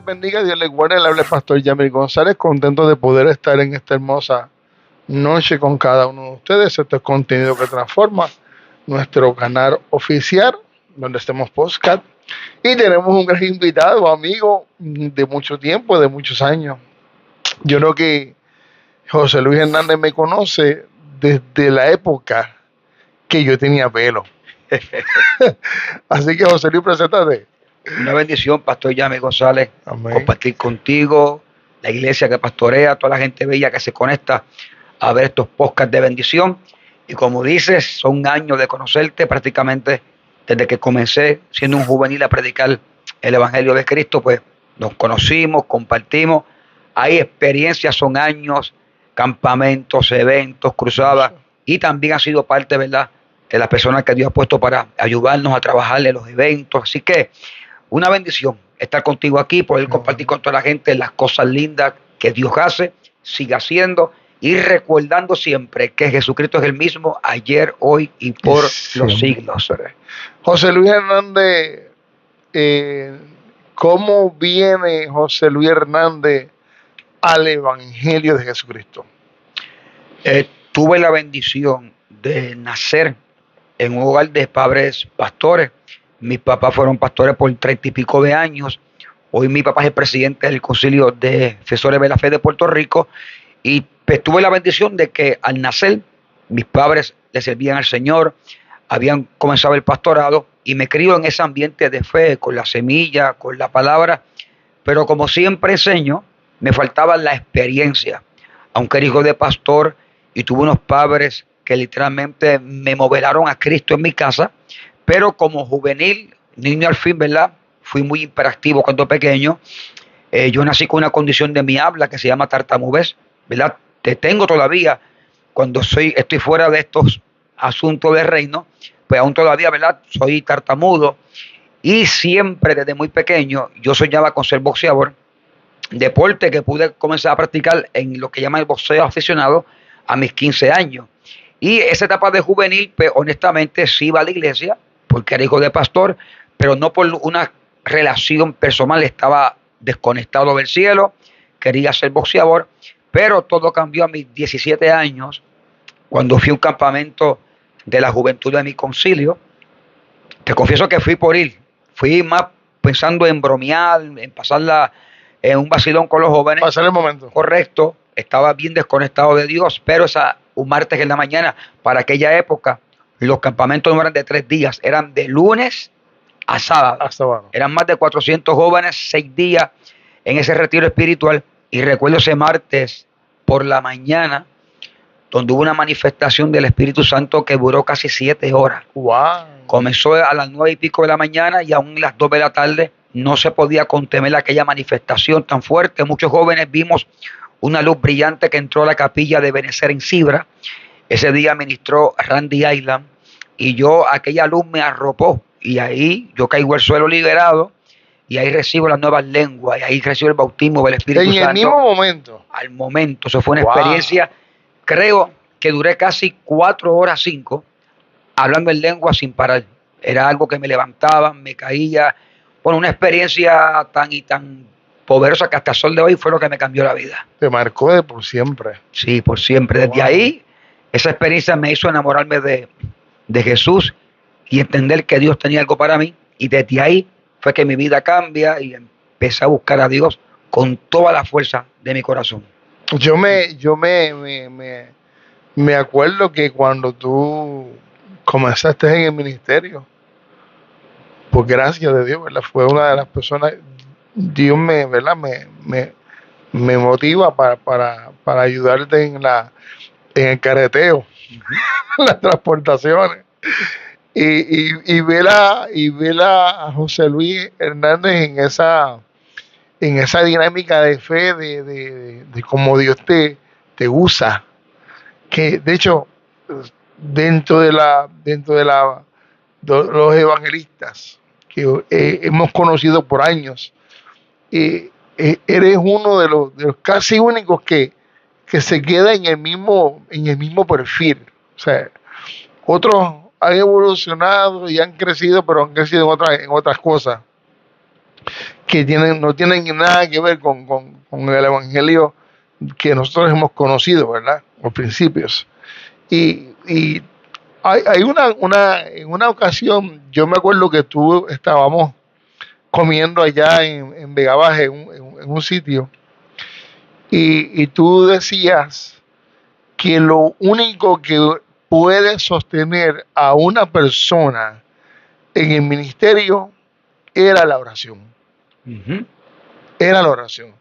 bendiga, Dios les guarde. Le habla el pastor Yamil González, contento de poder estar en esta hermosa noche con cada uno de ustedes. Este es contenido que transforma nuestro canal oficial, donde estemos podcast. Y tenemos un gran invitado, amigo de mucho tiempo, de muchos años. Yo creo que José Luis Hernández me conoce desde la época que yo tenía pelo. Así que, José Luis, preséntate. Una bendición, pastor Yamil González, Amén. compartir contigo, la iglesia que pastorea, toda la gente bella que se conecta a ver estos podcasts de bendición. Y como dices, son años de conocerte, prácticamente desde que comencé siendo un juvenil a predicar el Evangelio de Cristo, pues nos conocimos, compartimos. Hay experiencias, son años, campamentos, eventos, cruzadas, y también ha sido parte, ¿verdad?, de las personas que Dios ha puesto para ayudarnos a trabajar en los eventos. Así que una bendición estar contigo aquí, poder compartir con toda la gente las cosas lindas que Dios hace, sigue haciendo, y recordando siempre que Jesucristo es el mismo ayer, hoy y por los siglos. José Luis Hernández, ¿cómo viene José Luis Hernández al Evangelio de Jesucristo? Tuve la bendición de nacer en un hogar de padres pastores. Mis papás fueron pastores por 30 y pico de años. Hoy mi papá es el presidente del Concilio de Defensores de la Fe de Puerto Rico. Y pues, tuve la bendición de que al nacer mis padres le servían al Señor, habían comenzado el pastorado, y me crió en ese ambiente de fe, con la semilla, con la palabra. Pero como siempre enseño, me faltaba la experiencia. Aunque era hijo de pastor y tuve unos padres que literalmente me modelaron a Cristo en mi casa, pero como juvenil, niño al fin, ¿verdad?, fui muy hiperactivo cuando pequeño. Yo nací con una condición de mi habla que se llama tartamudez, ¿verdad? Te tengo todavía cuando estoy fuera de estos asuntos de reino, pues aún todavía, ¿verdad?, soy tartamudo. Y siempre desde muy pequeño yo soñaba con ser boxeador, deporte que pude comenzar a practicar en lo que llama el boxeo aficionado a mis 15 años. Y esa etapa de juvenil, pues honestamente sí iba a la iglesia, porque era hijo de pastor, pero no por una relación personal, estaba desconectado del cielo, quería ser boxeador. Pero todo cambió a mis 17 años, cuando fui a un campamento de la juventud de mi concilio. Te confieso que fui por ir, fui más pensando en bromear, en pasarla en un vacilón con los jóvenes. Pasar el momento. Correcto, estaba bien desconectado de Dios, pero un martes en la mañana, para aquella época, los campamentos no eran de 3 días, eran de lunes a sábado. Eran más de 400 jóvenes, 6 días en ese retiro espiritual. Y recuerdo ese martes por la mañana, donde hubo una manifestación del Espíritu Santo que duró casi 7 horas. Wow. Comenzó a las 9 y pico de la mañana, y aún a las 2 de la tarde no se podía contener aquella manifestación tan fuerte. Muchos jóvenes vimos una luz brillante que entró a la capilla de Benecer en Cibra. Ese día ministró Randy Island, y aquella luz me arropó, y ahí yo caigo al suelo liberado, y ahí recibo las nuevas lenguas, y ahí recibo el bautismo del Espíritu Santo. En el mismo momento. Al momento. Eso fue una experiencia, creo que duré casi 4 horas, 5, hablando en lengua sin parar. Era algo que me levantaba, me caía. Bueno, una experiencia tan poderosa que hasta el sol de hoy fue lo que me cambió la vida. Te marcó de por siempre. Sí, por siempre. Desde ahí, esa experiencia me hizo enamorarme de Jesús y entender que Dios tenía algo para mí. Y desde ahí fue que mi vida cambia y empecé a buscar a Dios con toda la fuerza de mi corazón. Yo me acuerdo que cuando tú comenzaste en el ministerio, por gracia de Dios, ¿verdad?, fue una de las personas, Dios ¿verdad?, me motiva para ayudarte en el carreteo, las transportaciones. Y ver a José Luis Hernández en esa dinámica de fe, de cómo Dios te usa, que de hecho dentro de los evangelistas que hemos conocido por años, eres uno de los casi únicos que se queda en el mismo perfil. O sea, otros han evolucionado y han crecido, pero han crecido en otras cosas. que no tienen nada que ver con el evangelio que nosotros hemos conocido, ¿verdad? Los principios. Y hay en una ocasión, yo me acuerdo que estábamos comiendo allá en Vega Baja, en un sitio, y tú decías que lo único que puede sostener a una persona en el ministerio era la oración. Ujú. Era la oración.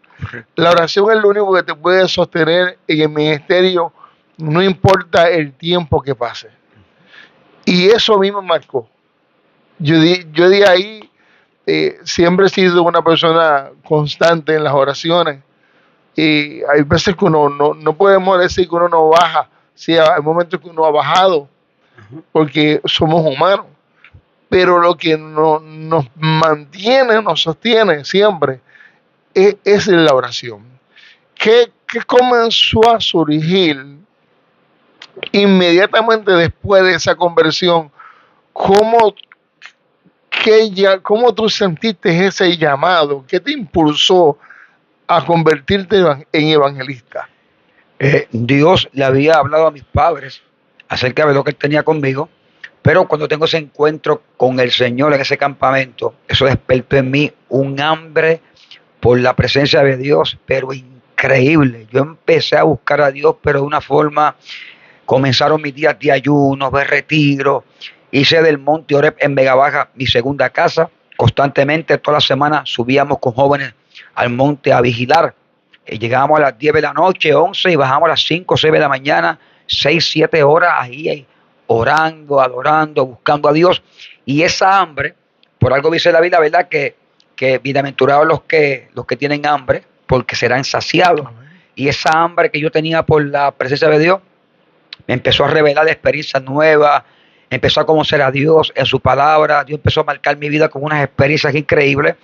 La oración es lo único que te puede sostener en el ministerio, no importa el tiempo que pase. Y eso a mí me marcó. Yo de ahí siempre he sido una persona constante en las oraciones. Y hay veces que uno no podemos decir que uno no baja. Sí, hay momentos que uno ha bajado porque somos humanos. Pero lo que nos mantiene, nos sostiene siempre es la oración. ¿Qué comenzó a surgir inmediatamente después de esa conversión? ¿Cómo, cómo tú sentiste ese llamado? ¿Qué te impulsó a convertirte en evangelista? Dios le había hablado a mis padres acerca de lo que él tenía conmigo, pero cuando tengo ese encuentro con el Señor en ese campamento, eso despertó en mí un hambre por la presencia de Dios, pero increíble. Yo empecé a buscar a Dios, pero de una forma, comenzaron mis días de ayuno, de retiro, hice del Monte Oreb en Vega Baja mi segunda casa, constantemente toda la semana subíamos con jóvenes al monte a vigilar. Llegábamos a las 10 de la noche, 11, y bajamos a las 5 o 6 de la mañana, 6 7 horas ahí orando, adorando, buscando a Dios. Y esa hambre, por algo dice la Biblia, ¿verdad? Que bienaventurados los que tienen hambre, porque serán saciados. Y esa hambre que yo tenía por la presencia de Dios, me empezó a revelar experiencias nuevas, empezó a conocer a Dios en su palabra. Dios empezó a marcar mi vida con unas experiencias increíbles.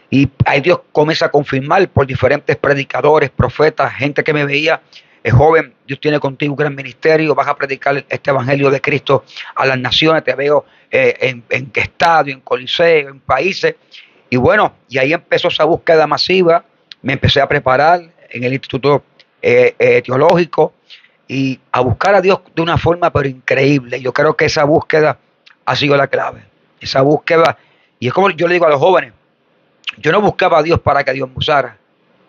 Y ahí Dios comienza a confirmar por diferentes predicadores, profetas, gente que me veía, joven, Dios tiene contigo un gran ministerio, vas a predicar este evangelio de Cristo a las naciones, te veo en estadio, en coliseo, en países. Y bueno, y ahí empezó esa búsqueda masiva, me empecé a preparar en el Instituto Teológico y a buscar a Dios de una forma pero increíble. Yo creo que esa búsqueda ha sido la clave, esa búsqueda, y es como yo le digo a los jóvenes, yo no buscaba a Dios para que Dios me usara,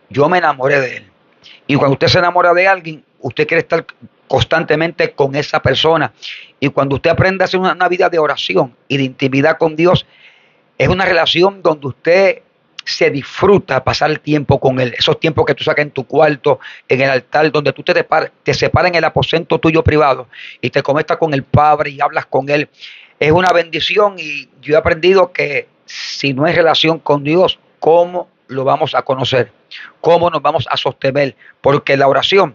yo me enamoré de Él. Y cuando usted se enamora de alguien, usted quiere estar constantemente con esa persona. Y cuando usted aprende a hacer una vida de oración y de intimidad con Dios, es una relación donde usted se disfruta pasar el tiempo con Él. Esos tiempos que tú sacas en tu cuarto, en el altar, donde tú te separas en el aposento tuyo privado y te conectas con el Padre y hablas con Él. Es una bendición y yo he aprendido que si no hay relación con Dios, ¿cómo lo vamos a conocer? ¿Cómo nos vamos a sostener? Porque la oración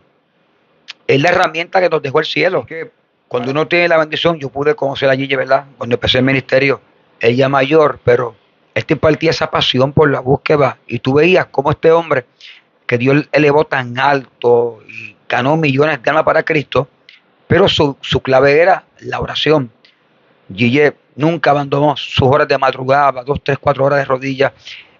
es la herramienta que nos dejó el cielo. Que cuando uno tiene la bendición, yo pude conocer a Gigi, ¿verdad? Cuando empecé el ministerio, ella mayor, pero él te impartía esa pasión por la búsqueda. Y tú veías cómo este hombre, que Dios elevó tan alto y ganó millones de almas para Cristo, pero su clave era la oración. Gigi nunca abandonó sus horas de madrugada, 2, 3, 4 horas de rodillas.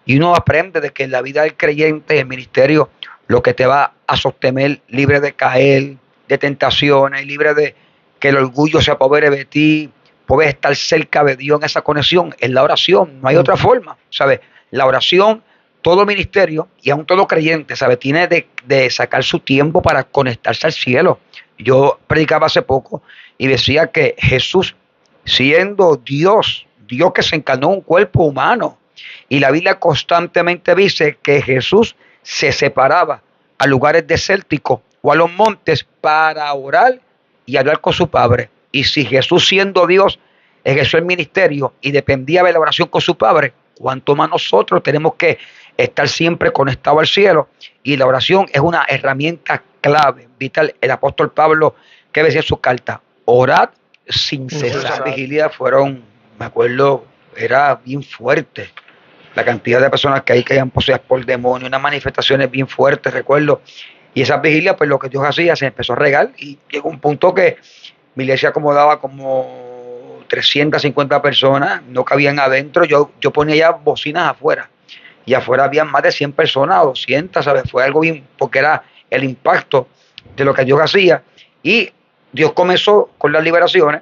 Y uno aprende de que en la vida del creyente, el ministerio, lo que te va a sostener libre de caer, de tentaciones, libre de que el orgullo se apodere de ti, puedes estar cerca de Dios en esa conexión, es la oración, no hay otra forma, ¿sabes? La oración, todo ministerio y aún todo creyente, ¿sabes? Tiene de sacar su tiempo para conectarse al cielo. Yo predicaba hace poco y decía que Jesús, siendo Dios, Dios que se encarnó en un cuerpo humano, y la Biblia constantemente dice que Jesús se separaba a lugares desérticos o a los montes para orar y hablar con su Padre. Y si Jesús, siendo Dios, ejerció el ministerio y dependía de la oración con su Padre, ¿cuánto más nosotros tenemos que estar siempre conectados al cielo? Y la oración es una herramienta clave, vital. El apóstol Pablo, que decía en su carta, orad sin cesar. Las vigilias fueron, me acuerdo, era bien fuerte. La cantidad de personas que ahí caían poseídas por demonios, unas manifestaciones bien fuertes, recuerdo. Y esas vigilias, pues lo que Dios hacía, se empezó a regar y llegó un punto que mi iglesia acomodaba como 350 personas, no cabían adentro, yo ponía ya bocinas afuera y afuera había más de 100 personas, 200, ¿sabes? Fue algo bien, porque era el impacto de lo que Dios hacía. Y Dios comenzó con las liberaciones,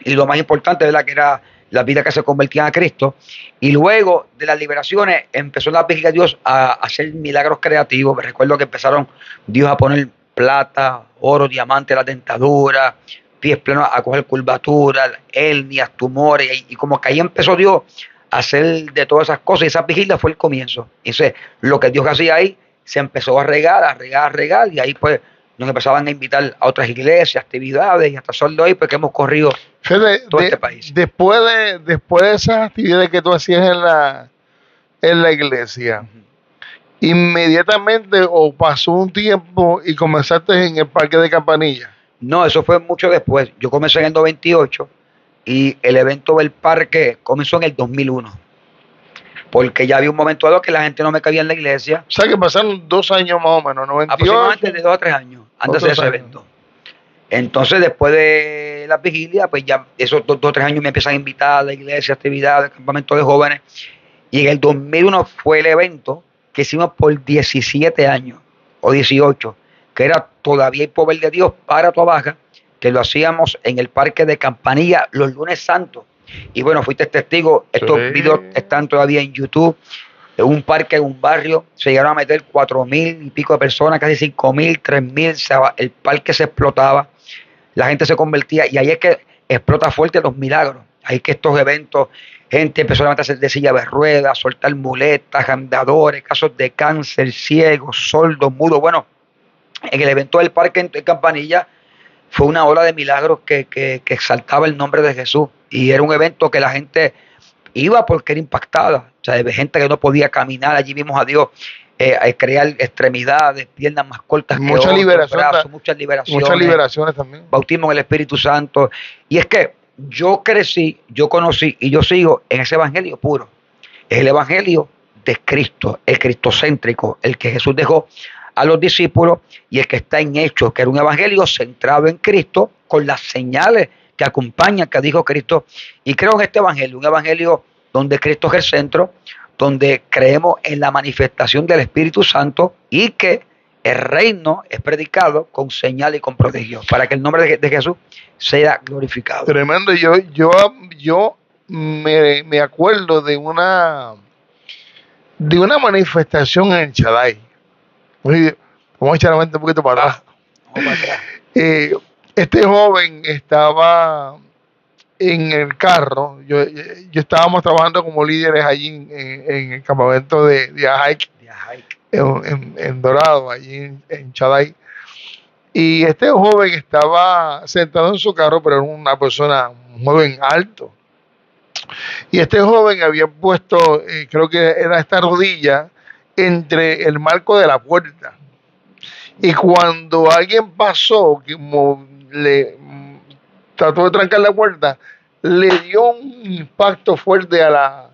y lo más importante, ¿verdad?, que era la vida que se convertían a Cristo. Y luego de las liberaciones empezó la vigília de Dios a hacer milagros creativos. Me recuerdo que empezaron Dios a poner plata, oro, diamante, la dentadura, pies plenos a coger curvaturas, hernias, tumores, y como que ahí empezó Dios a hacer de todas esas cosas, y esa vigilia fue el comienzo. Entonces, lo que Dios hacía ahí se empezó a regar, a regar, a regar, y ahí pues nos empezaban a invitar a otras iglesias, actividades, y hasta el sol de hoy, porque hemos corrido Fíjate, todo este país. después de esas actividades que tú hacías en la iglesia, inmediatamente o pasó un tiempo y comenzaste en el parque de Campanilla. No, eso fue mucho después. Yo comencé en el 98 y el evento del parque comenzó en el 2001, porque ya había un momento dado que la gente no me cabía en la iglesia. O sea que pasaron 2 años más o menos, 98. Aproximadamente de 2 a 3 años antes de ese años. evento. Entonces, después de la vigilia, pues ya esos 2 o 3 años me empiezan a invitar a la iglesia, actividades, campamentos de jóvenes. Y en el 2001 fue el evento que hicimos por 17 años o 18, que era Todavía hay poder de Dios para tu baja, que lo hacíamos en el parque de Campanilla los lunes santos. Y bueno, fuiste testigo, estos videos están todavía en YouTube. En un parque, en un barrio, se llegaron a meter 4,000 y pico de personas, casi 5,000, 3,000, el parque se explotaba, la gente se convertía, y ahí es que explota fuerte los milagros. Ahí es que estos eventos, gente empezó a levantarse de silla de ruedas, soltar muletas, andadores, casos de cáncer, ciegos, sordos, mudos. Bueno, en el evento del parque en Campanilla fue una ola de milagros que exaltaba el nombre de Jesús, y era un evento que la gente iba porque era impactada. O sea, de gente que no podía caminar, allí vimos a Dios crear extremidades, piernas más cortas que otros, brazos, muchas liberaciones también. Bautismo en el Espíritu Santo. Y es que yo crecí, yo conocí y yo sigo en ese evangelio puro. Es el evangelio de Cristo, el cristocéntrico, el que Jesús dejó a los discípulos, y el que está en Hechos, que era un evangelio centrado en Cristo, con las señales que acompañan que dijo Cristo. Y creo en este evangelio, un evangelio donde Cristo es el centro, donde creemos en la manifestación del Espíritu Santo, y que el reino es predicado con señal y con prodigio, para que el nombre de Jesús sea glorificado. Tremendo. Yo me acuerdo de una manifestación en Chaday. Vamos a echar la mente un poquito para atrás. Este joven estaba en el carro. Yo estábamos trabajando como líderes allí en el campamento de Ajaik, en Dorado, allí en Chaday. Y este joven estaba sentado en su carro, pero era una persona, un joven alto. Y este joven había puesto, creo que era esta rodilla, entre el marco de la puerta. Y cuando alguien pasó, como le trató de trancar la puerta, le dio un impacto fuerte a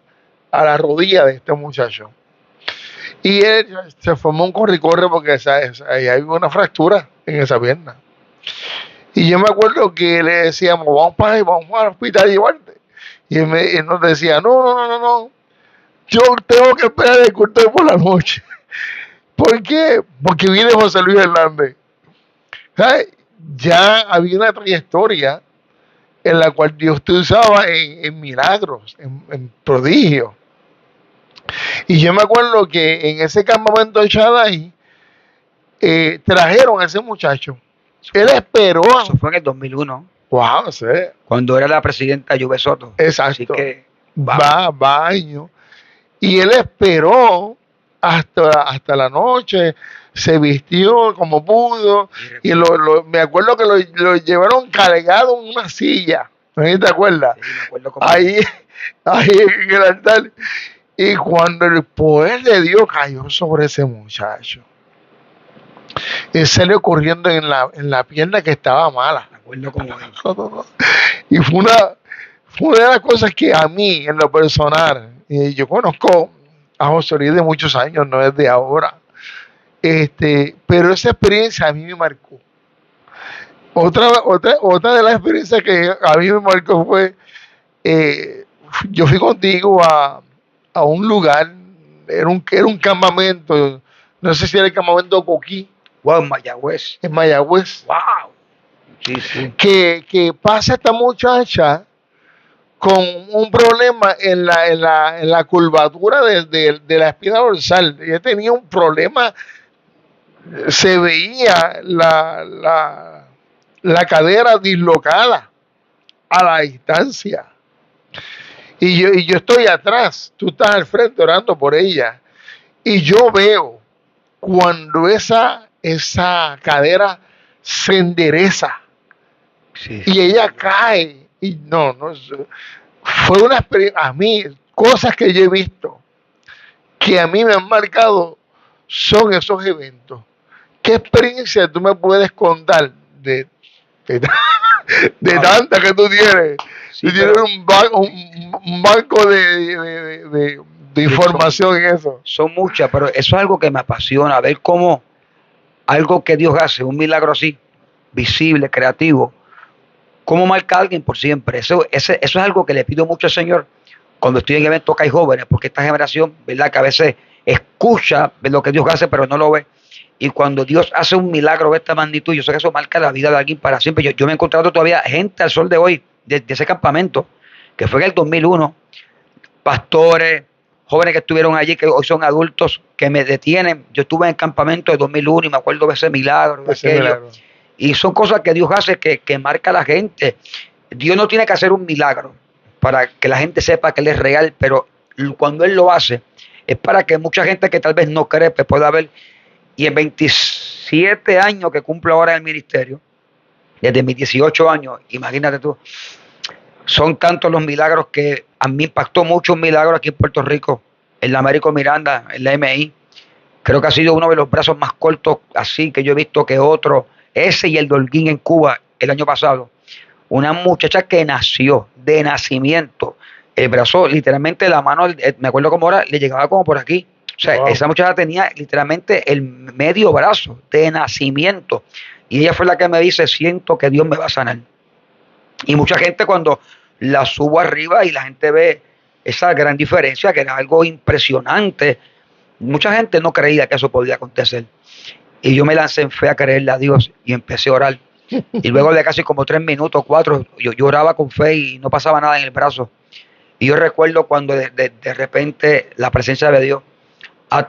la rodilla de este muchacho. Y él se formó un corre-corre porque ahí hay una fractura en esa pierna. Y yo me acuerdo que le decíamos, vamos al hospital a llevarte. Y él nos decía, no, yo tengo que esperar el culto de por la noche. ¿Por qué? Porque viene José Luis Hernández. ¿Sabes? Ya había una trayectoria en la cual Dios te usaba en milagros, en prodigios. Y yo me acuerdo que en ese campamento de Chaday trajeron a ese muchacho. Él esperó. Eso fue en el 2001. Wow, sí. Cuando era la presidenta Yuve Soto. Exacto. Así que va años. Y él esperó hasta la noche, se vistió como pudo, y me acuerdo que lo llevaron cargado en una silla. ¿No te acuerdas? Sí, me acuerdo ahí en el altar. Y cuando el poder de Dios cayó sobre ese muchacho, él salió corriendo en la pierna que estaba mala. Me acuerdo como y fue una de las cosas que a mí, en lo personal, yo conozco a José Luis de muchos años, no es de ahora. Pero esa experiencia a mí me marcó. Otra de las experiencias que a mí me marcó fue, yo fui contigo a un lugar era un campamento, no sé si era el campamento Coquí, Wow, Mayagüez. en Mayagüez, Wow. Sí, sí. que pasa esta muchacha con un problema en la curvatura de la espina dorsal. Ella tenía un problema, se veía la cadera dislocada a la distancia. Y yo estoy atrás, tú estás al frente orando por ella. Y yo veo cuando esa cadera se endereza Sí, y ella cae. Y no, fue una experiencia, a mí, cosas que yo he visto que a mí me han marcado son esos eventos. ¿Qué experiencia tú me puedes contar de, de tantas que tú tienes? Sí, tú tienes pero un banco de información en eso. son muchas, pero eso es algo que me apasiona, ver cómo algo que Dios hace, un milagro así, visible, creativo, cómo marca a alguien por siempre. Eso es algo que le pido mucho al Señor cuando estoy en eventos que hay jóvenes, porque esta generación, ¿verdad? Que a veces escucha lo que Dios hace, pero no lo ve. Y cuando Dios hace un milagro de esta magnitud, yo sé que eso marca la vida de alguien para siempre. Yo me he encontrado todavía gente al sol de hoy, de ese campamento, que fue en el 2001, pastores, jóvenes que estuvieron allí, que hoy son adultos, que me detienen. Yo estuve en el campamento de 2001 y me acuerdo de ese milagro, de aquello. Milagro. Y son cosas que Dios hace que marca a la gente. Dios no tiene que hacer un milagro para que la gente sepa que Él es real, pero cuando Él lo hace, es para que mucha gente que tal vez no cree, pues pueda ver. Y en 27 años que cumplo ahora en el ministerio, desde mis 18 años, imagínate tú, son tantos los milagros que a mí impactó mucho un milagro aquí en Puerto Rico, en la Américo Miranda, en la MI. Creo que ha sido uno de los brazos más cortos así que yo he visto que otro. Ese y el de Holguín en Cuba el año pasado. Una muchacha que nació de nacimiento. El brazo, literalmente la mano, me acuerdo cómo era, le llegaba como por aquí. O sea, wow. Esa muchacha tenía literalmente el medio brazo de nacimiento. Y ella fue la que me dice, siento que Dios me va a sanar. Y mucha gente cuando la subo arriba y la gente ve esa gran diferencia, que era algo impresionante, mucha gente no creía que eso podía acontecer. Y yo me lancé en fe a creerle a Dios y empecé a orar. Y luego de casi como 3 minutos, 4, yo oraba con fe y no pasaba nada en el brazo. Y yo recuerdo cuando de repente la presencia de Dios ha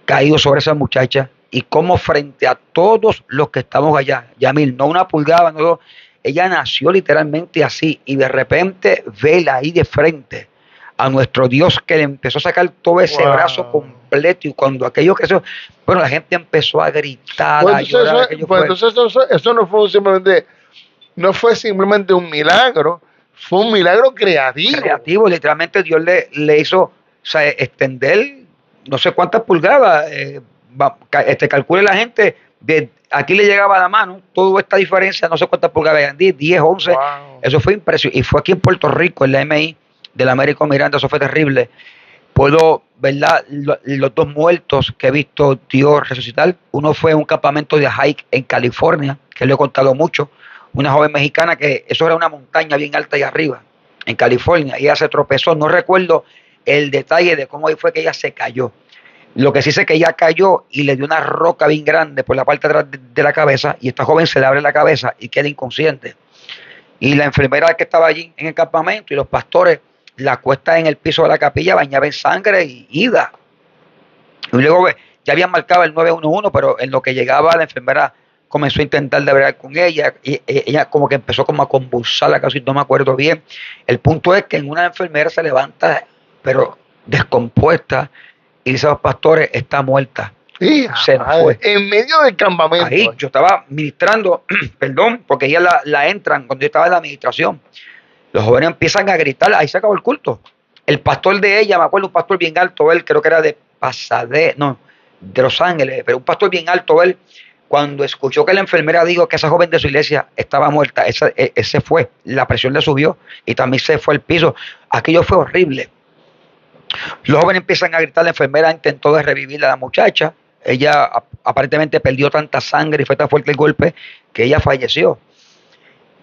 caído sobre esa muchacha y como frente a todos los que estamos allá, Yamil, no una pulgada, no dos, ella nació literalmente así y de repente vela ahí de frente a nuestro Dios que le empezó a sacar todo ese brazo completo y cuando aquello creció, bueno, la gente empezó a gritar, pues a llorar. Entonces eso no fue simplemente un milagro, fue un milagro creativo. Creativo, literalmente Dios le hizo, o sea, extender no sé cuántas pulgadas, calcule la gente, de aquí le llegaba a la mano, toda esta diferencia, no sé cuántas pulgadas, 10, 11, wow. Eso fue impresionante, y fue aquí en Puerto Rico, en la MI, de la Américo Miranda, eso fue terrible. Puedo, ¿verdad? Los 2 muertos que he visto Dios resucitar, uno fue un campamento de hike en California, que lo he contado mucho, una joven mexicana que eso era una montaña bien alta ahí arriba, en California, y ella se tropezó, no recuerdo el detalle de cómo ahí fue que ella se cayó. Lo que sí sé que ella cayó y le dio una roca bien grande por la parte de atrás de la cabeza y esta joven se le abre la cabeza y queda inconsciente. Y la enfermera que estaba allí en el campamento y los pastores la acuestan en el piso de la capilla bañada en sangre y ida. Y luego ya habían marcado el 911, pero en lo que llegaba la enfermera comenzó a intentar de hablar con ella y ella como que empezó como a convulsarla, casi no me acuerdo bien. El punto es que en una enfermera se levanta pero descompuesta y dice a los pastores, está muerta. Sí, se nos fue. En medio del campamento. Ahí yo estaba ministrando, perdón, porque ella la entran cuando yo estaba en la administración. Los jóvenes empiezan a gritar, ahí se acabó el culto. El pastor de ella, me acuerdo, un pastor bien alto, él creo que era de de Los Ángeles, pero un pastor bien alto, él, cuando escuchó que la enfermera dijo que esa joven de su iglesia estaba muerta, ese fue, la presión le subió y también se fue al piso. Aquello fue horrible. Los jóvenes empiezan a gritar, la enfermera intentó de revivir a la muchacha, ella aparentemente perdió tanta sangre y fue tan fuerte el golpe que ella falleció.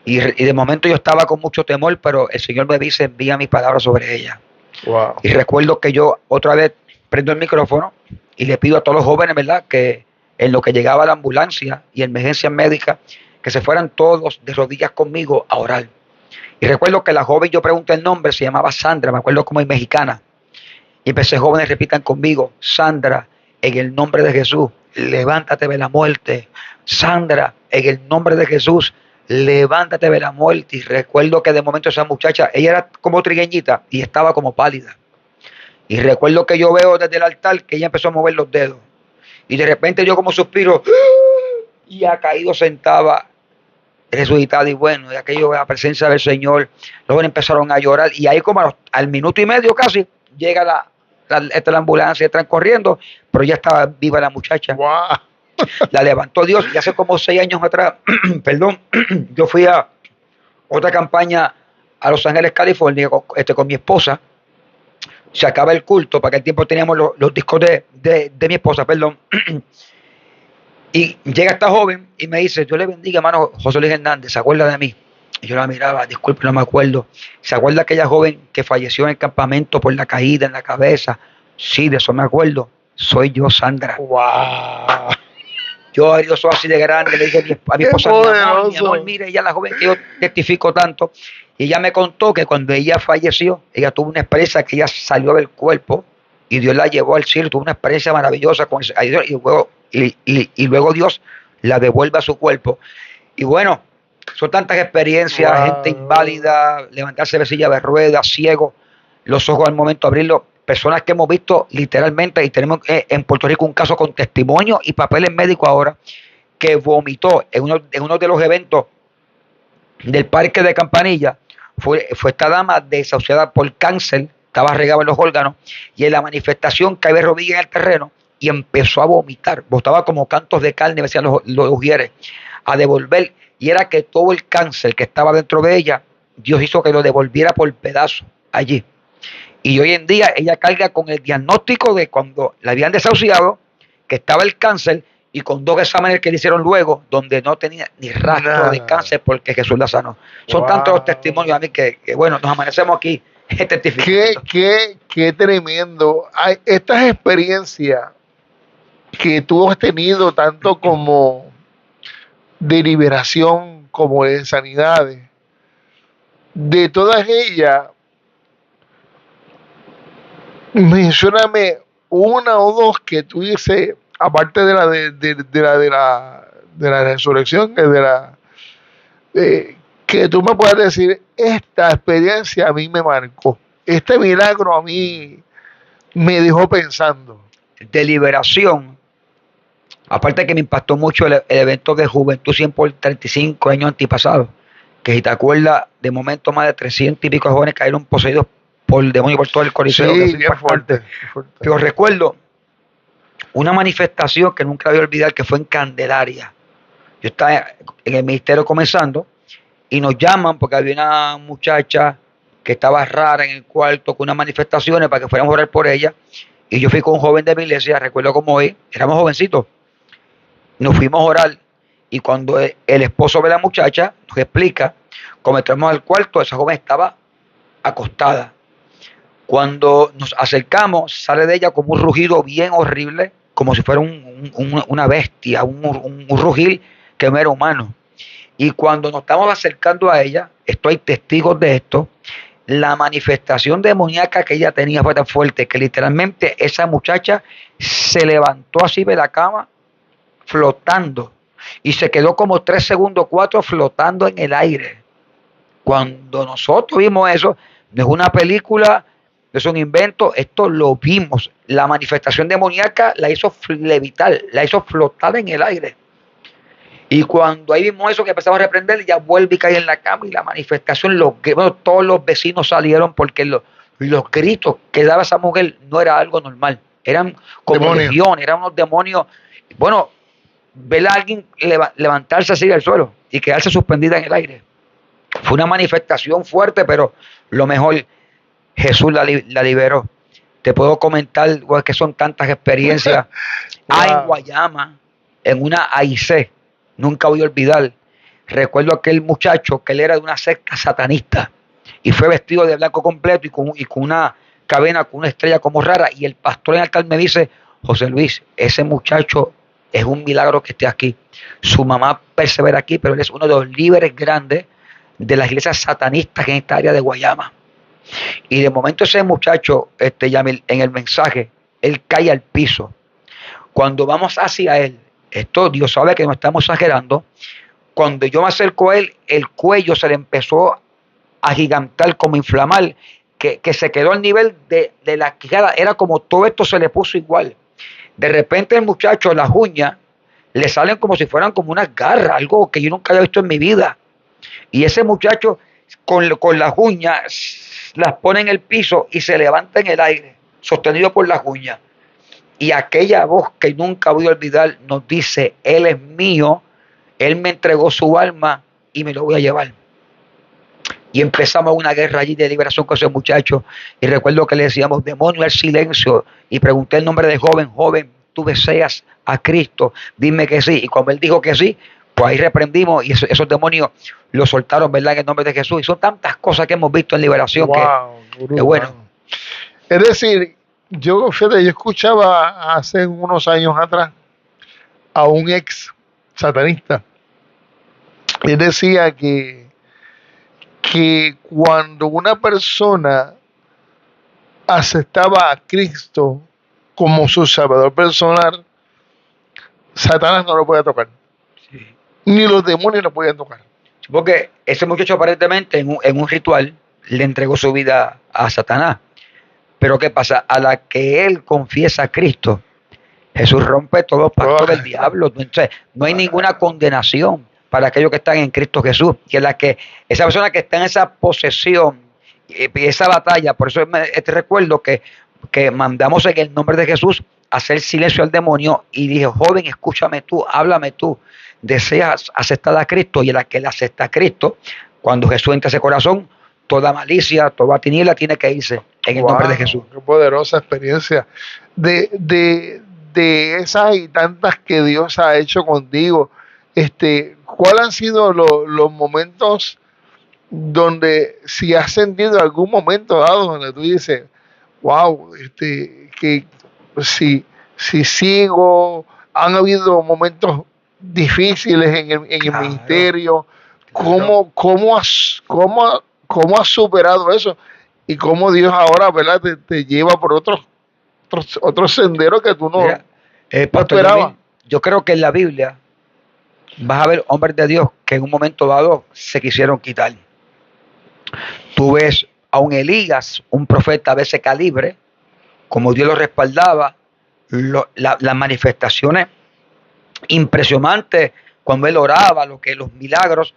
Y de momento yo estaba con mucho temor, pero el Señor me dice, envía mis palabras sobre ella. Wow. Y recuerdo que yo otra vez prendo el micrófono y le pido a todos los jóvenes, ¿verdad?, que en lo que llegaba la ambulancia y emergencia médica, que se fueran todos de rodillas conmigo a orar. Y recuerdo que la joven, yo pregunté el nombre, se llamaba Sandra, me acuerdo como es mexicana. Y empecé, jóvenes, repitan conmigo: Sandra, en el nombre de Jesús, levántate de la muerte. Sandra, en el nombre de Jesús, levántate de la muerte. Y recuerdo que de momento esa muchacha, ella era como trigueñita y estaba como pálida. Y recuerdo que yo veo desde el altar que ella empezó a mover los dedos. Y de repente yo como suspiro, y ha caído sentada, resucitada. Y bueno, de aquello, la presencia del Señor, luego empezaron a llorar. Y ahí como al minuto y medio casi, llega la ambulancia, entran corriendo, pero ya estaba viva la muchacha. Wow. La levantó Dios. Y hace como 6 años atrás, perdón, yo fui a otra campaña a Los Ángeles, California, con mi esposa. Se acaba el culto, para aquel tiempo teníamos los discos de mi esposa, perdón. Y llega esta joven y me dice: Dios le bendiga, hermano José Luis Hernández, ¿se acuerda de mí? Y yo la miraba: disculpe, no me acuerdo. ¿Se acuerda aquella joven que falleció en el campamento por la caída en la cabeza? Sí, de eso me acuerdo. Soy yo, Sandra. Wow. Yo abrí los ojos así de grande, le dije a mi esposa: mi amor, mire, ella es la joven que yo testifico tanto. Y ella me contó que cuando ella falleció, ella tuvo una experiencia, que ella salió del cuerpo y Dios la llevó al cielo, tuvo una experiencia maravillosa con Dios, y luego Dios la devuelve a su cuerpo. Y bueno, son tantas experiencias, wow. Gente inválida, levantarse de silla de ruedas, ciego, los ojos al momento de abrirlo, personas que hemos visto literalmente, y tenemos en Puerto Rico un caso con testimonio y papeles médicos ahora, que vomitó en uno de los eventos del parque de Campanilla. Fue esta dama desahuciada por cáncer, estaba regada en los órganos, y en la manifestación cae de rodillas en el terreno y empezó a vomitar, botaba como cantos de carne, decían los ujieres, a devolver, y era que todo el cáncer que estaba dentro de ella, Dios hizo que lo devolviera por pedazos allí. Y hoy en día ella carga con el diagnóstico de cuando la habían desahuciado, que estaba el cáncer, y con 2 exámenes que le hicieron luego, donde no tenía ni rastro de cáncer, porque Jesús la sanó. Son wow. Tantos los testimonios a mí que bueno, nos amanecemos aquí testificando. Qué tremendo. Hay estas experiencias que tú has tenido, tanto como de liberación como de sanidades, de todas ellas, mencióname una o dos que tú dices, aparte de la resurrección, que tú me puedas decir: esta experiencia a mí me marcó, este milagro a mí me dejó pensando. De liberación, aparte que me impactó mucho el evento de Juventud 100 por 35 años antepasados, que si te acuerdas, de momento más de 300 y pico jóvenes cayeron poseídos por el demonio por todo el coliseo. Sí, bien fuerte. Pero recuerdo una manifestación que nunca voy a olvidar, que fue en Candelaria. Yo estaba en el ministerio comenzando y nos llaman porque había una muchacha que estaba rara en el cuarto con unas manifestaciones para que fuéramos a orar por ella. Y yo fui con un joven de mi iglesia, recuerdo como hoy, éramos jovencitos. Nos fuimos a orar y cuando el esposo de la muchacha nos explica, cuando entramos al cuarto, esa joven estaba acostada. Cuando nos acercamos, sale de ella como un rugido bien horrible, como si fuera una bestia, un rugir que no era humano. Y cuando nos estamos acercando a ella, estoy testigos de esto, la manifestación demoníaca que ella tenía fue tan fuerte que literalmente esa muchacha se levantó así de la cama, flotando, y se quedó como 3 segundos, 4 flotando en el aire. Cuando nosotros vimos eso, no es una película, no es un invento, esto lo vimos. La manifestación demoníaca la hizo levitar, la hizo flotar en el aire. Y cuando ahí vimos eso, que empezamos a reprender, ella vuelve y cae en la cama, y la manifestación, todos los vecinos salieron porque los gritos que daba esa mujer no era algo normal, eran como legiones, eran unos demonios. Bueno, ver a alguien levantarse así del suelo y quedarse suspendida en el aire. Fue una manifestación fuerte, pero lo mejor, Jesús la liberó. Te puedo comentar, que son tantas experiencias. Wow. En Guayama, en una AIC, nunca voy a olvidar. Recuerdo aquel muchacho que él era de una secta satanista y fue vestido de blanco completo y con una cadena con una estrella como rara, y el pastor en el altar me dice: José Luis, ese muchacho es un milagro que esté aquí. Su mamá persevera aquí, pero él es uno de los líderes grandes de las iglesias satanistas en esta área de Guayama. Y de momento ese muchacho, Yamil, en el mensaje, él cae al piso. Cuando vamos hacia él, esto Dios sabe que no estamos exagerando, cuando yo me acerco a él, el cuello se le empezó a gigantar, como inflamar, que se quedó al nivel de la quijada. Era como todo esto se le puso igual. De repente el muchacho, las uñas, le salen como si fueran como unas garras, algo que yo nunca había visto en mi vida. Y ese muchacho con las uñas las pone en el piso y se levanta en el aire, sostenido por las uñas. Y aquella voz que nunca voy a olvidar nos dice: Él es mío, Él me entregó su alma y me lo voy a llevar. Y empezamos una guerra allí de liberación con ese muchacho. Y recuerdo que le decíamos: demonio al silencio. Y pregunté el nombre de joven: joven, ¿tú deseas a Cristo? Dime que sí. Y como él dijo que sí, pues ahí reprendimos y esos demonios los soltaron, ¿verdad? En el nombre de Jesús. Y son tantas cosas que hemos visto en liberación, que bueno. Es decir, yo escuchaba hace unos años atrás a un ex satanista. Él decía que cuando una persona aceptaba a Cristo como su salvador personal, Satanás no lo podía tocar. Sí. Ni los demonios lo podían tocar. Porque ese muchacho aparentemente en un ritual le entregó su vida a Satanás. Pero ¿qué pasa? A la que él confiesa a Cristo, Jesús rompe todos los pactos del diablo. Entonces, no hay ninguna condenación para aquellos que están en Cristo Jesús. Que esa persona que está en esa posesión y esa batalla, por eso recuerdo que mandamos en el nombre de Jesús hacer silencio al demonio y dije: joven, escúchame tú, háblame tú. Deseas aceptar a Cristo, y a la que le acepta a Cristo, cuando Jesús entra a ese corazón, toda malicia, toda tiniebla tiene que irse en el nombre de Jesús. Qué poderosa experiencia de esas y tantas que Dios ha hecho contigo. ¿Cuáles han sido los momentos donde, si has sentido algún momento dado donde tú dices: wow, que si sigo, han habido momentos difíciles en el ministerio? ¿Cómo has superado eso? Y cómo Dios ahora, ¿verdad?, te lleva por otros senderos que tú no esperabas. Yo creo que en la Biblia vas a ver hombres de Dios que en un momento dado se quisieron quitar. Tú ves a un Elías, un profeta de ese calibre, como Dios lo respaldaba, las manifestaciones impresionantes cuando él oraba, los milagros,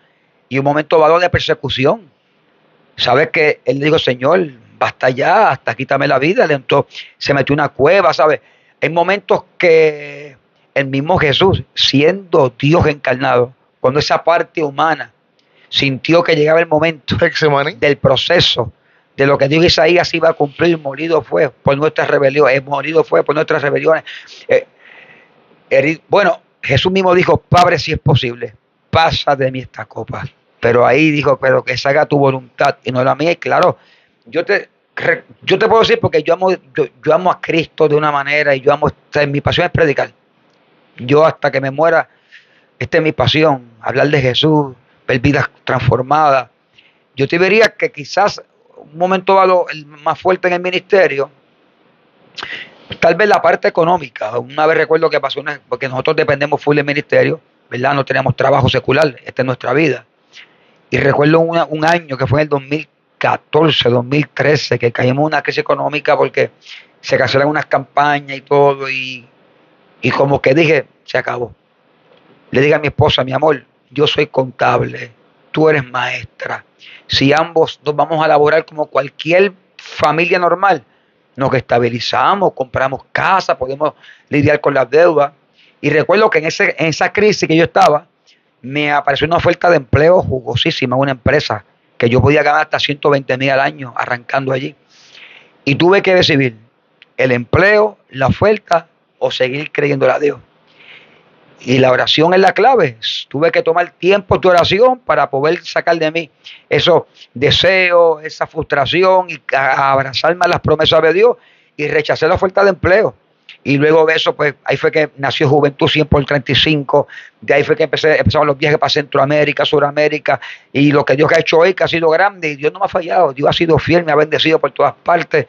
y un momento dado de persecución. ¿Sabes? Que él dijo: Señor, basta ya, hasta quítame la vida. Entonces se metió en una cueva, ¿sabes? Hay momentos que el mismo Jesús, siendo Dios encarnado, cuando esa parte humana sintió que llegaba el momento del proceso, de lo que dijo Isaías iba a cumplir: molido fue por nuestras rebeliones, molido fue por nuestras rebeliones. Bueno, Jesús mismo dijo: Padre, si es posible, pasa de mí esta copa. Pero ahí dijo: pero que se haga tu voluntad y no la mía. Y claro, yo te puedo decir, porque yo amo a Cristo de una manera, y mi pasión es predicar. Yo hasta que me muera, esta es mi pasión, hablar de Jesús, ver vidas transformadas. Yo te diría que quizás un momento dado, el más fuerte en el ministerio, tal vez la parte económica. Una vez recuerdo que pasó porque nosotros dependemos full del ministerio, ¿verdad? No tenemos trabajo secular, esta es nuestra vida. Y recuerdo un año que fue en el 2014, 2013, que caímos en una crisis económica porque se cancelaron unas campañas y todo, y como que dije: se acabó. Le dije a mi esposa: mi amor, yo soy contable, tú eres maestra. Si ambos nos vamos a laborar como cualquier familia normal, nos estabilizamos, compramos casa, podemos lidiar con las deudas. Y recuerdo que en esa crisis que yo estaba, me apareció una oferta de empleo jugosísima, una empresa que yo podía ganar hasta 120,000 al año arrancando allí. Y tuve que decidir el empleo, la oferta, o seguir creyéndole a Dios. Y la oración es la clave. Tuve que tomar tiempo de oración para poder sacar de mí esos deseos, esa frustración y abrazarme a las promesas de Dios y rechacé la oferta de empleo. Y luego de eso, pues ahí fue que nació Juventud 100 por 35. De ahí fue que empezaron los viajes para Centroamérica, Suramérica. Y lo que Dios ha hecho hoy, que ha sido grande. Y Dios no me ha fallado. Dios ha sido fiel, me ha bendecido por todas partes.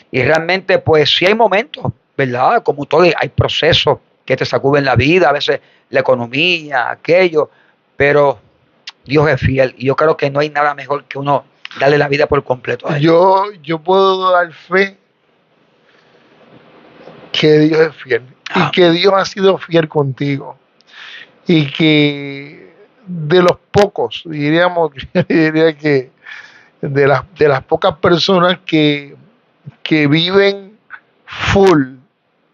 Y realmente, pues sí hay momentos, ¿verdad? Como todo, hay procesos que te sacuden la vida, a veces la economía, aquello. Pero Dios es fiel. Y yo creo que no hay nada mejor que uno darle la vida por completo a Él. Yo puedo dar fe que Dios es fiel y que Dios ha sido fiel contigo y que de los pocos, diría que de las pocas personas que viven full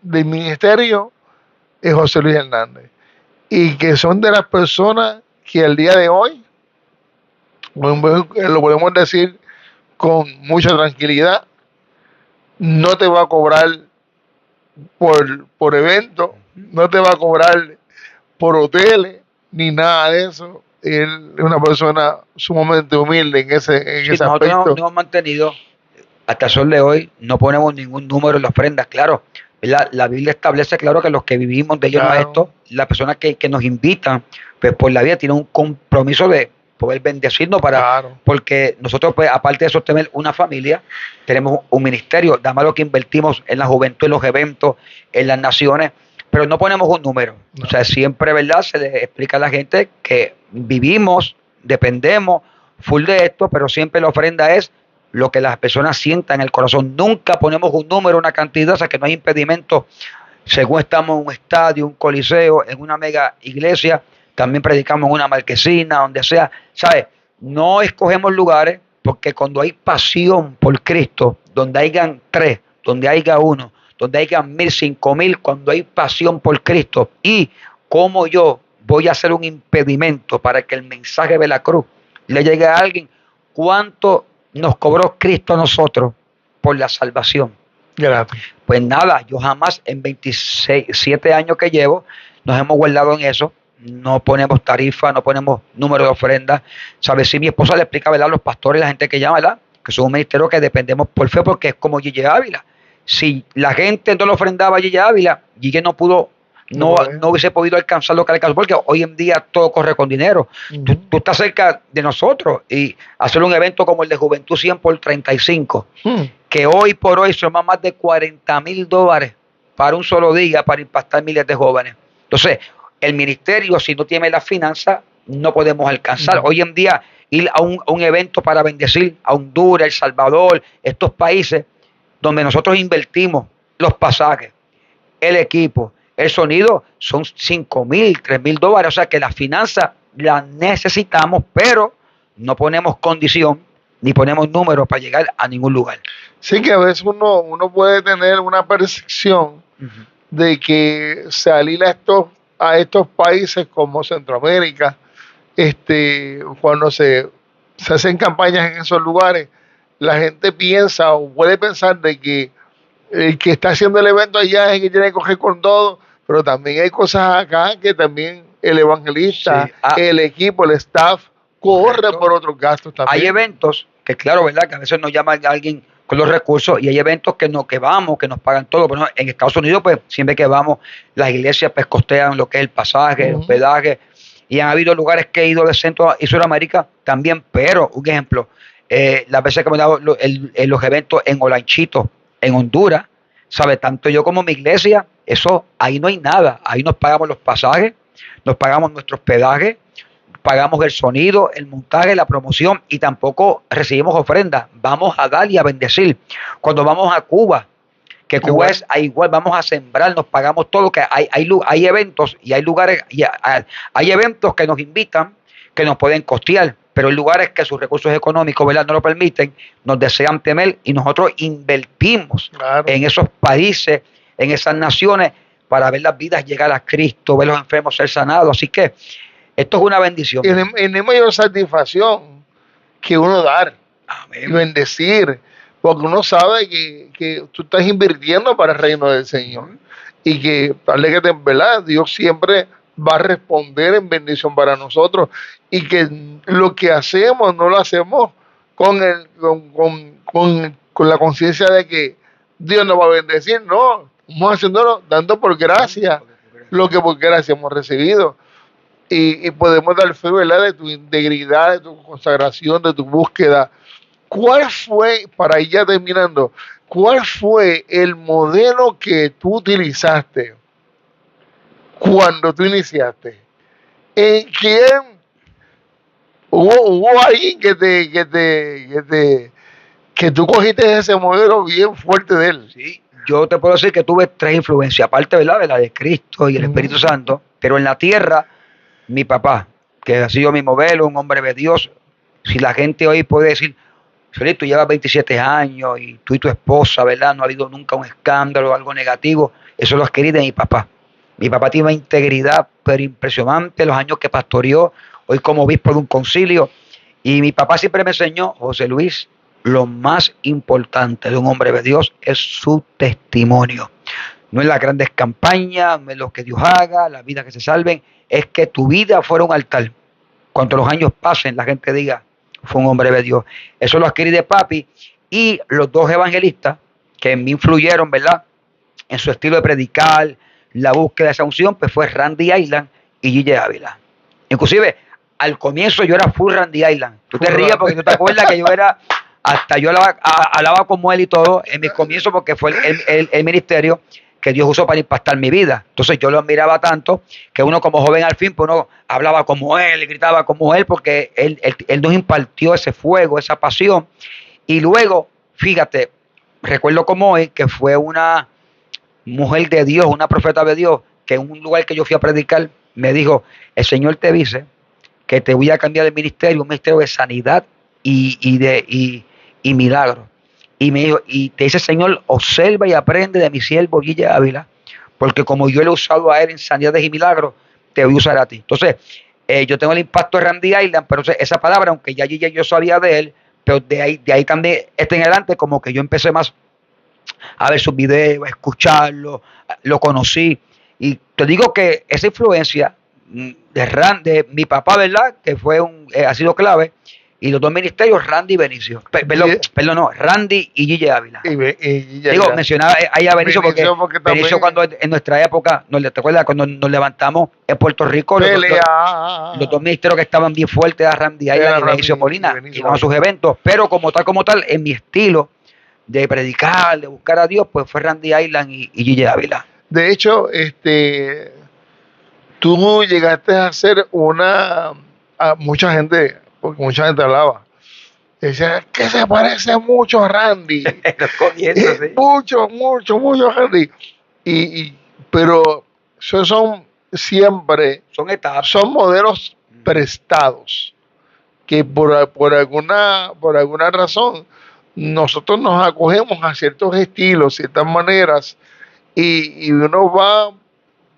del ministerio es José Luis Hernández y que son de las personas que al día de hoy, lo podemos decir con mucha tranquilidad, no te va a cobrar por evento, no te va a cobrar por hoteles, ni nada de eso. Él es una persona sumamente humilde en ese nosotros aspecto. Nos hemos mantenido hasta el sol de hoy, no ponemos ningún número en las ofrendas, claro. La Biblia establece, claro, que los que vivimos de ellos Claro. esto, las personas que nos invitan, pues por la vida tienen un compromiso de poder bendecirnos Claro. porque nosotros, pues, aparte de eso, tener una familia, tenemos un ministerio, nada más lo que invertimos en la juventud, en los eventos, en las naciones, pero no ponemos un número. No. O sea, siempre, ¿verdad? Se le explica a la gente que vivimos, dependemos full de esto, pero siempre la ofrenda es lo que las personas sientan en el corazón. Nunca ponemos un número, una cantidad, o sea que no hay impedimento. Según estamos en un estadio, un coliseo, en una mega iglesia, también predicamos en una marquesina, donde sea, ¿sabes? No escogemos lugares porque cuando hay pasión por Cristo, donde hayan 3, donde haya 1, donde hayan 1000, 5000, cuando hay pasión por Cristo y como yo voy a hacer un impedimento para que el mensaje de la cruz le llegue a alguien, ¿cuánto nos cobró Cristo a nosotros por la salvación? Gracias. Pues nada, yo jamás en 27 años que llevo nos hemos guardado en eso. No ponemos tarifa, no ponemos número de ofrenda. ¿Sabes? Si mi esposa le explica, ¿verdad? A los pastores, la gente que llama, ¿verdad? Que son un ministerio que dependemos por fe, porque es como Gigi Ávila. Si la gente no le ofrendaba a Gigi Ávila, Gigi no hubiese podido alcanzar lo que alcanzó, porque hoy en día todo corre con dinero. Tú estás cerca de nosotros y hacer un evento como el de Juventud 100 por 35, que hoy por hoy son más de $40,000 para un solo día para impactar miles de jóvenes. Entonces, el ministerio, si no tiene la finanza, no podemos alcanzar. Hoy en día, ir a un evento para bendecir a Honduras, El Salvador, estos países donde nosotros invertimos los pasajes, el equipo, el sonido, son $5,000, $3,000. O sea que las finanzas las necesitamos, pero no ponemos condición ni ponemos números para llegar a ningún lugar. Sí, que a veces uno puede tener una percepción de que salir a estos países como Centroamérica, cuando se hacen campañas en esos lugares, la gente piensa o puede pensar de que el que está haciendo el evento allá es el que tiene que coger con todo, pero también hay cosas acá que también el evangelista, Sí. el equipo, el staff, corre Correcto. por otros gastos también. Hay eventos que, claro, ¿verdad? Que a veces nos llama alguien con los recursos y hay eventos que vamos, que nos pagan todo. Pero en Estados Unidos, pues siempre que vamos, las iglesias pues costean lo que es el pasaje, el hospedaje. Y han habido lugares que he ido de Centro y Sudamérica también, pero un ejemplo, las veces que me he dado los eventos en Olanchito, en Honduras, ¿sabe? Tanto yo como mi iglesia, eso ahí no hay nada. Ahí nos pagamos los pasajes, nos pagamos nuestro hospedaje, pagamos el sonido, el montaje, la promoción y tampoco recibimos ofrendas. Vamos a dar y a bendecir. Cuando vamos a Cuba, que Cuba bueno. es igual, vamos a sembrar, nos pagamos todo, que hay eventos y hay lugares, hay eventos que nos invitan, que nos pueden costear, pero hay lugares que sus recursos económicos, ¿verdad?, no lo permiten, nos desean temer y nosotros invertimos en esos países, en esas naciones, para ver las vidas llegar a Cristo, ver los enfermos ser sanados. Así que esto es una bendición. Y no hay mayor satisfacción que uno dar y bendecir, porque uno sabe que tú estás invirtiendo para el reino del Señor y que, ¿verdad? Dios siempre va a responder en bendición para nosotros y que lo que hacemos no lo hacemos con la conciencia de que Dios nos va a bendecir, no, estamos haciéndolo dando por gracia lo que por gracia hemos recibido y podemos dar fe, ¿verdad?, de tu integridad, de tu consagración, de tu búsqueda. ¿Cuál fue, para ir ya terminando, cuál fue el modelo que tú utilizaste cuando tú iniciaste? ¿En quién hubo alguien que tú cogiste ese modelo bien fuerte de él? Sí, yo te puedo decir que tuve tres influencias, aparte, ¿verdad?, de la de Cristo y el Espíritu Santo, pero en la tierra, mi papá, que ha sido mi modelo, un hombre de Dios. Si la gente hoy puede decir, Felipe, tú llevas 27 años y tú y tu esposa, ¿verdad?, no ha habido nunca un escándalo o algo negativo, eso lo adquirí de mi papá. Mi papá tiene una integridad pero impresionante, los años que pastoreó, hoy como obispo de un concilio, y mi papá siempre me enseñó, José Luis, lo más importante de un hombre de Dios es su testimonio. No es las grandes campañas, no es lo que Dios haga, las vidas que se salven, es que tu vida fuera un altar. Cuando los años pasen, la gente diga, fue un hombre de Dios. Eso lo adquirí de papi, y los dos evangelistas que me influyeron, ¿verdad?, en su estilo de predicar, la búsqueda de esa unción, pues fue Randy Island y Gille Ávila. Inclusive, al comienzo yo era full Randy Island. Tú te rías porque tú te acuerdas que yo era, hasta yo hablaba como él y todo en mis comienzos, porque fue el ministerio que Dios usó para impactar mi vida. Entonces yo lo admiraba tanto que uno como joven al fin, pues uno hablaba como él, gritaba como él, porque él nos impartió ese fuego, esa pasión. Y luego, fíjate, recuerdo como hoy que fue una mujer de Dios, una profeta de Dios, que en un lugar que yo fui a predicar, me dijo, el Señor te dice que te voy a cambiar el ministerio, un ministerio de sanidad y milagro. Y me dijo, y te dice, Señor, observa y aprende de mi siervo Gille Ávila, porque como yo le he usado a él en sanidades y milagros, te voy a usar a ti. Entonces, yo tengo el impacto de Randy Island, pero esa palabra, aunque ya Gille yo sabía de él, pero de ahí también, en adelante, como que yo empecé más a ver sus videos, a escucharlo, lo conocí. Y te digo que esa influencia de mi papá, ¿verdad?, que fue ha sido clave, y los dos ministerios, Randy y Benicio. Perdón, no, Randy y Gille Ávila. Digo, mencionaba ahí a Benicio porque Benicio, cuando en nuestra época, ¿te acuerdas cuando nos levantamos en Puerto Rico? Los dos ministerios que estaban bien fuertes eran Randy Island y Benicio Molina, y a sus eventos, pero como tal, en mi estilo de predicar, de buscar a Dios, pues fue Randy Island y Gille Ávila. De hecho, tú llegaste a hacer mucha gente, porque mucha gente hablaba, decía que se parece mucho a Randy. Sí. Mucho Randy. Pero esos son siempre, son etapas, son modelos prestados, que por alguna razón nosotros nos acogemos a ciertos estilos, ciertas maneras, y uno va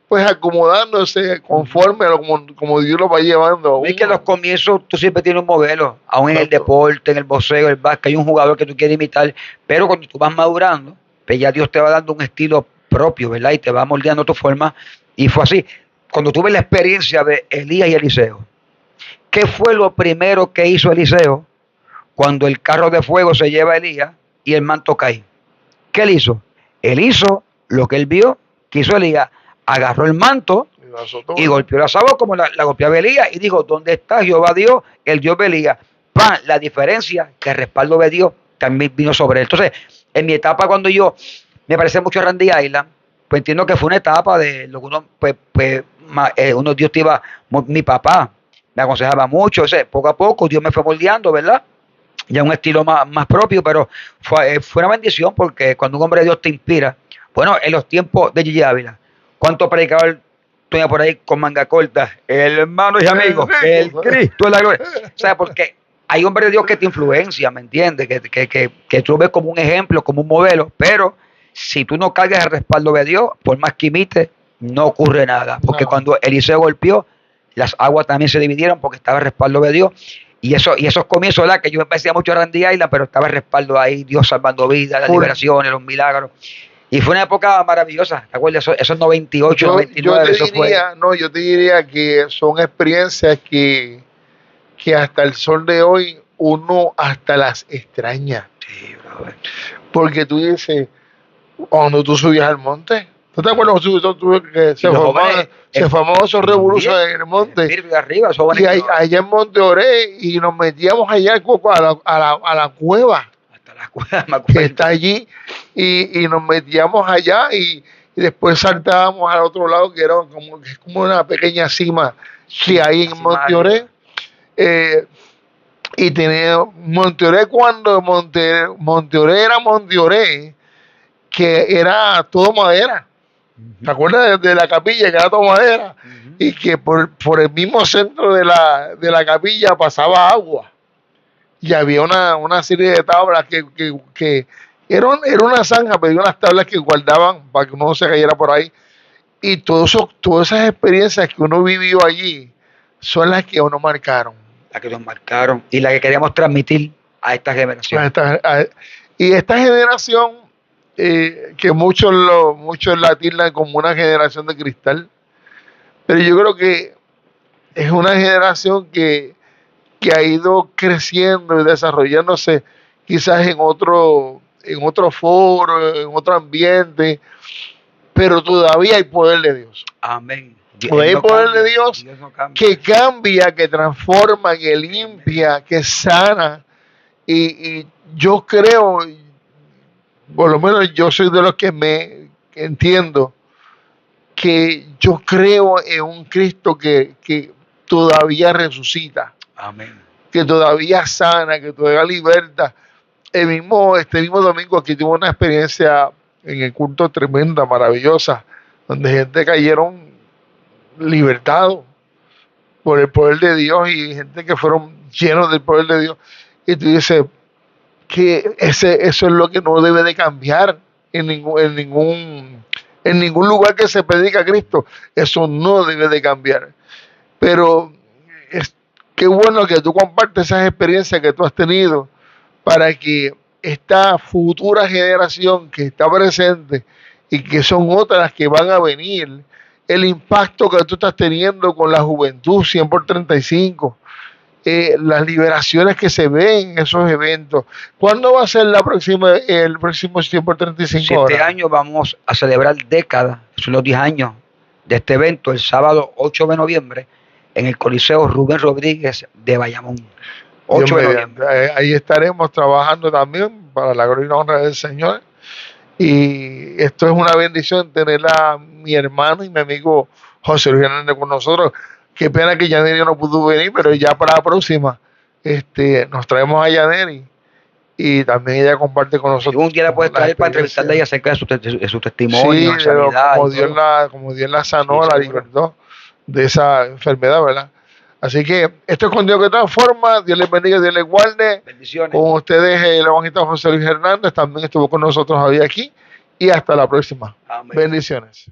pues acomodándose conforme a como Dios lo va llevando. Es que en los comienzos tú siempre tienes un modelo, aún en el deporte, en el boxeo, el básquet, hay un jugador que tú quieres imitar, pero cuando tú vas madurando, pues ya Dios te va dando un estilo propio, ¿verdad? Y te va moldeando tu forma, y fue así. Cuando tuve la experiencia de Elías y Eliseo, ¿qué fue lo primero que hizo Eliseo cuando el carro de fuego se lleva a Elías y el manto cae? ¿Qué él hizo? Él hizo lo que él vio que hizo Elías, agarró el manto y golpeó la sábana como la golpeaba Elías y dijo, ¿dónde está Jehová Dios, el Dios de Elías? La diferencia que el respaldo de Dios también vino sobre él. Entonces, en mi etapa, cuando yo me parece mucho a Randy Island, pues entiendo que fue una etapa de lo que uno Dios te iba, mi papá me aconsejaba mucho, poco a poco Dios me fue moldeando, ¿verdad? Ya un estilo más propio, pero fue una bendición, porque cuando un hombre de Dios te inspira, bueno, en los tiempos de Gille Ávila, ¿cuántos predicadores tenía por ahí con manga corta? Hermanos y amigos, el Cristo es la gloria. O sea, porque hay hombres de Dios que te influencian, ¿me entiendes? Que tú ves como un ejemplo, como un modelo, pero si tú no cargas el respaldo de Dios, por más que imites, no ocurre nada. Porque cuando Eliseo golpeó, las aguas también se dividieron porque estaba el respaldo de Dios. Y esos comienzos, ¿verdad? Que yo me parecía mucho a Randy Island, pero estaba el respaldo ahí, Dios salvando vidas, las liberaciones, los milagros. Y fue una época maravillosa, ¿te acuerdas? Esos 98, Yo 99, eso fue. no, yo te diría que son experiencias que hasta el sol de hoy uno hasta las extraña. Sí, brother. Porque tú dices, cuando tú subías al monte, ¿tú te acuerdas que Y los jóvenes, se formaban esos revoluciones en el el monte? espíritu de arriba, esos jóvenes Y que allá en Monte Oré, y nos metíamos allá a la cueva hasta la cueva, me que acuerdo. está allí, y nos metíamos allá y después saltábamos al otro lado, que es como una pequeña cima que hay en Monte Oré. Y tenía Monteoré cuando Monteoré era Monteoré, que era todo madera. ¿Te acuerdas de la capilla que era todo madera? Y que por el mismo centro de la capilla pasaba agua. Y había una serie de tablas que era una zanja, pero unas tablas que guardaban para que uno no se cayera por ahí. Y todas esas experiencias que uno vivió allí son las que uno marcaron. La que nos marcaron y la que queríamos transmitir a esta generación. Y esta generación, que muchos la tildan como una generación de cristal, pero yo creo que es una generación que ha ido creciendo y desarrollándose quizás en otro foro, en otro ambiente, pero todavía hay poder de Dios. Amén. Todavía hay poder de Dios que cambia, que transforma, que limpia, que sana. Y yo creo, por lo menos yo soy de los que me entiendo, que yo creo en un Cristo que todavía resucita. Amén. Que todavía sana, que todavía liberta. Este mismo domingo aquí tuve una experiencia en el culto tremenda, maravillosa, donde gente cayeron libertados por el poder de Dios y gente que fueron llenos del poder de Dios. Y tú dices que eso es lo que no debe de cambiar en ningún lugar que se predica a Cristo. Eso no debe de cambiar. Pero qué bueno que tú compartes esas experiencias que tú has tenido para que esta futura generación que está presente y que son otras las que van a venir, el impacto que tú estás teniendo con la juventud 100 por 35, las liberaciones que se ven en esos eventos. ¿Cuándo va a ser el próximo 100 por 35 horas? Este año vamos a celebrar décadas, son los 10 años de este evento, el sábado 8 de noviembre, en el Coliseo Rubén Rodríguez de Bayamón. 8 de noviembre. Ahí estaremos trabajando también para la gloria y la honra del Señor. Y esto es una bendición tener a mi hermano y mi amigo José Luis Hernández con nosotros. Qué pena que Yaneri no pudo venir, pero ya para la próxima nos traemos a Yaneri y también ella comparte con nosotros. Y un día la puedes traer para entrevistarle ella acerca de su testimonio, sí, sanidad. Como Dios la sanó, sí, la libertó de esa enfermedad, ¿verdad? Así que esto es con Dios que transforma. Dios les bendiga, Dios les guarde. Bendiciones. Con ustedes el evangelista José Luis Hernández también estuvo con nosotros hoy aquí. Y hasta la próxima. Amén. Bendiciones.